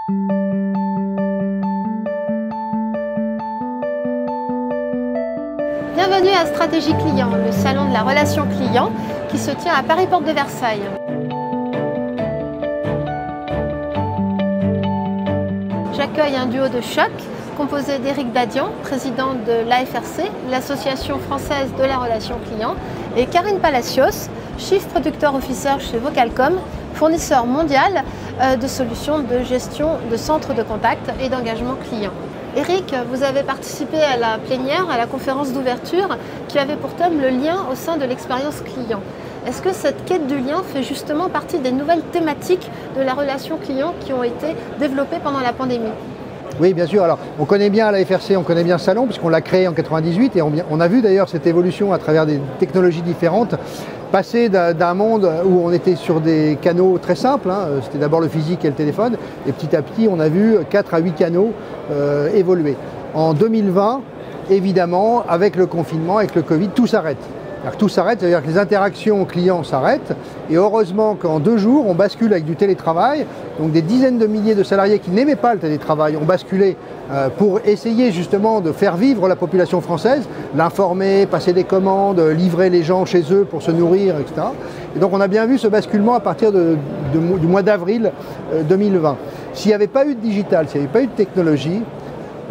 Bienvenue à Stratégie Client, le salon de la relation client qui se tient à Paris Porte de Versailles. J'accueille un duo de choc composé d'Éric Badian, président de l'AFRC, l'Association française de la relation client, et Karine Palacios, Chief Product Officer chez Vocalcom, fournisseur mondial de solutions de gestion de centres de contact et d'engagement client. Éric, vous avez participé à la plénière, à la conférence d'ouverture qui avait pour thème le lien au sein de l'expérience client. Est-ce que cette quête du lien fait justement partie des nouvelles thématiques de la relation client qui ont été développées pendant la pandémie? Oui, bien sûr. Alors, on connaît bien la FRC, on connaît bien ce salon, puisqu'on l'a créé en 98 et on a vu d'ailleurs cette évolution à travers des technologies différentes, passer d'un monde où on était sur des canaux très simples, c'était d'abord le physique et le téléphone, et petit à petit, on a vu 4 à 8 canaux évoluer. En 2020, évidemment, avec le confinement, avec le Covid, tout s'arrête. Alors, tout s'arrête, c'est-à-dire que les interactions clients s'arrêtent, et heureusement qu'en 2 jours, on bascule avec du télétravail, donc des dizaines de milliers de salariés qui n'aimaient pas le télétravail ont basculé pour essayer justement de faire vivre la population française, l'informer, passer des commandes, livrer les gens chez eux pour se nourrir, etc. Et donc on a bien vu ce basculement à partir du mois d'avril 2020. S'il n'y avait pas eu de digital, s'il n'y avait pas eu de technologie,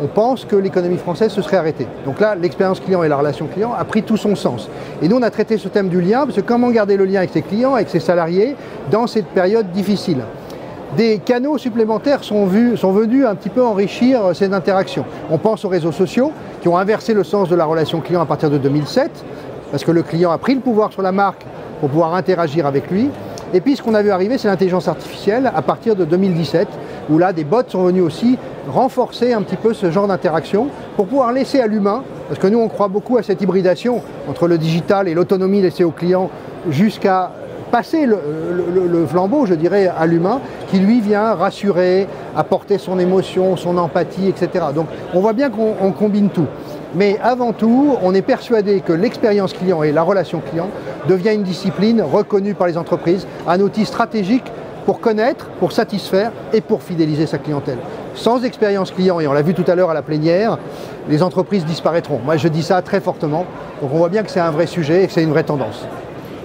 on pense que l'économie française se serait arrêtée. Donc là, l'expérience client et la relation client a pris tout son sens. Et nous, on a traité ce thème du lien, parce que comment garder le lien avec ses clients, avec ses salariés, dans cette période difficile. Des canaux supplémentaires sont venus un petit peu enrichir ces interactions. On pense aux réseaux sociaux, qui ont inversé le sens de la relation client à partir de 2007, parce que le client a pris le pouvoir sur la marque pour pouvoir interagir avec lui. Et puis ce qu'on a vu arriver, c'est l'intelligence artificielle à partir de 2017, où là des bots sont venus aussi renforcer un petit peu ce genre d'interaction pour pouvoir laisser à l'humain, parce que nous on croit beaucoup à cette hybridation entre le digital et l'autonomie laissée au client jusqu'à passer le flambeau, je dirais, à l'humain, qui lui vient rassurer, apporter son émotion, son empathie, etc. Donc on voit bien qu'on combine tout. Mais avant tout, on est persuadé que l'expérience client et la relation client devient une discipline reconnue par les entreprises, un outil stratégique pour connaître, pour satisfaire et pour fidéliser sa clientèle. Sans expérience client, et on l'a vu tout à l'heure à la plénière, les entreprises disparaîtront. Moi je dis ça très fortement, donc on voit bien que c'est un vrai sujet et que c'est une vraie tendance.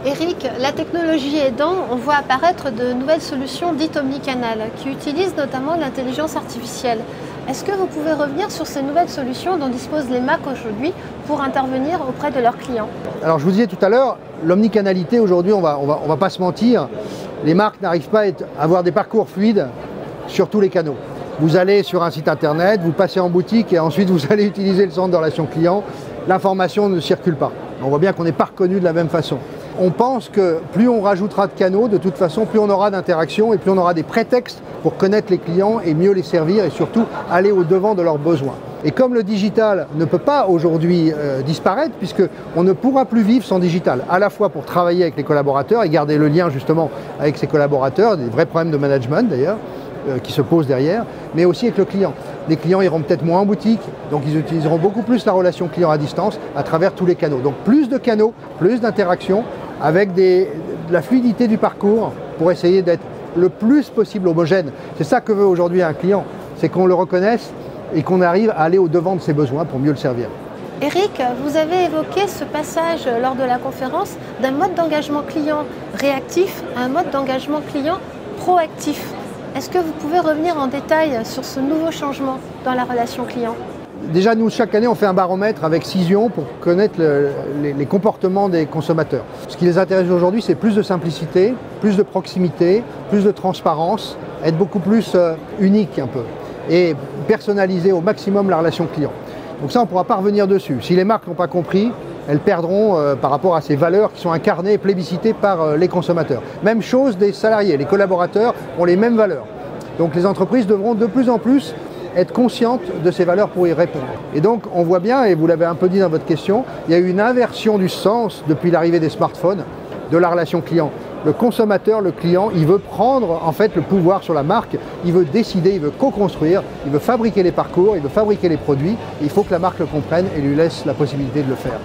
Éric, la technologie aidant, on voit apparaître de nouvelles solutions dites omnicanales qui utilisent notamment l'intelligence artificielle. Est-ce que vous pouvez revenir sur ces nouvelles solutions dont disposent les marques aujourd'hui pour intervenir auprès de leurs clients? Alors je vous disais tout à l'heure, l'omnicanalité aujourd'hui, on va pas se mentir, les marques n'arrivent pas à avoir des parcours fluides sur tous les canaux. Vous allez sur un site internet, vous passez en boutique et ensuite vous allez utiliser le centre de relation client, l'information ne circule pas. On voit bien qu'on n'est pas reconnu de la même façon. On pense que plus on rajoutera de canaux, de toute façon, plus on aura d'interactions et plus on aura des prétextes pour connaître les clients et mieux les servir et surtout aller au-devant de leurs besoins. Et comme le digital ne peut pas aujourd'hui disparaître, puisqu'on ne pourra plus vivre sans digital, à la fois pour travailler avec les collaborateurs et garder le lien justement avec ses collaborateurs, des vrais problèmes de management d'ailleurs, qui se posent derrière, mais aussi avec le client. Les clients iront peut-être moins en boutique, donc ils utiliseront beaucoup plus la relation client à distance à travers tous les canaux. Donc plus de canaux, plus d'interactions, avec de la fluidité du parcours pour essayer d'être le plus possible homogène. C'est ça que veut aujourd'hui un client, c'est qu'on le reconnaisse et qu'on arrive à aller au-devant de ses besoins pour mieux le servir. Éric, vous avez évoqué ce passage lors de la conférence d'un mode d'engagement client réactif à un mode d'engagement client proactif. Est-ce que vous pouvez revenir en détail sur ce nouveau changement dans la relation client? Déjà, nous, chaque année, on fait un baromètre avec Cision pour connaître les comportements des consommateurs. Ce qui les intéresse aujourd'hui, c'est plus de simplicité, plus de proximité, plus de transparence, être beaucoup plus unique un peu et personnaliser au maximum la relation client. Donc ça, on ne pourra pas revenir dessus. Si les marques n'ont pas compris, elles perdront par rapport à ces valeurs qui sont incarnées et plébiscitées par les consommateurs. Même chose des salariés, les collaborateurs ont les mêmes valeurs. Donc les entreprises devront de plus en plus être conscientes de ces valeurs pour y répondre. Et donc on voit bien, et vous l'avez un peu dit dans votre question, il y a eu une inversion du sens depuis l'arrivée des smartphones de la relation client. Le consommateur, le client, il veut prendre en fait le pouvoir sur la marque, il veut décider, il veut co-construire, il veut fabriquer les parcours, il veut fabriquer les produits. Il faut que la marque le comprenne et lui laisse la possibilité de le faire.